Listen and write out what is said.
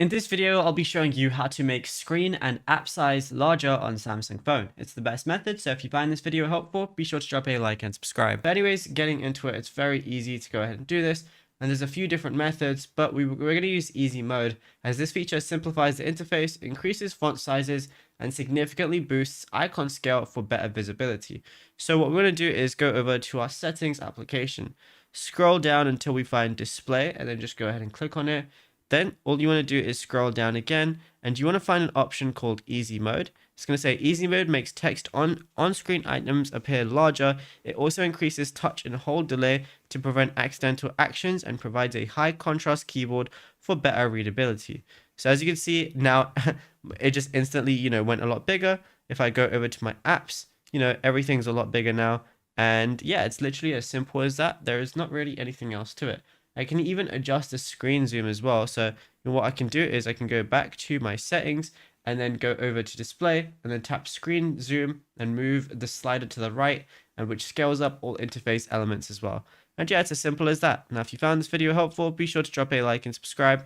In this video, I'll be showing you how to make screen and app size larger on Samsung phone. It's the best method, so if you find this video helpful, be sure to drop a like and subscribe. But anyways, getting into it, it's very easy to go ahead and do this. And there's a few different methods, but we're going to use easy mode as this feature simplifies the interface, increases font sizes, and significantly boosts icon scale for better visibility. So what we're going to do is go over to our settings application, scroll down until we find display, and then just go ahead and click on it. Then all you want to do is scroll down again and you want to find an option called easy mode. It's going to say easy mode makes text on-screen items appear larger. It also increases touch and hold delay to prevent accidental actions and provides a high contrast keyboard for better readability. So as you can see now, it just instantly, went a lot bigger. If I go over to my apps, everything's a lot bigger now. And yeah, it's literally as simple as that. There is not really anything else to it. I can even adjust the screen zoom as well. So what I can do is I can go back to my settings and then go over to display and then tap screen zoom and move the slider to the right, and which scales up all interface elements as well. And yeah, it's as simple as that. Now, if you found this video helpful, be sure to drop a like and subscribe.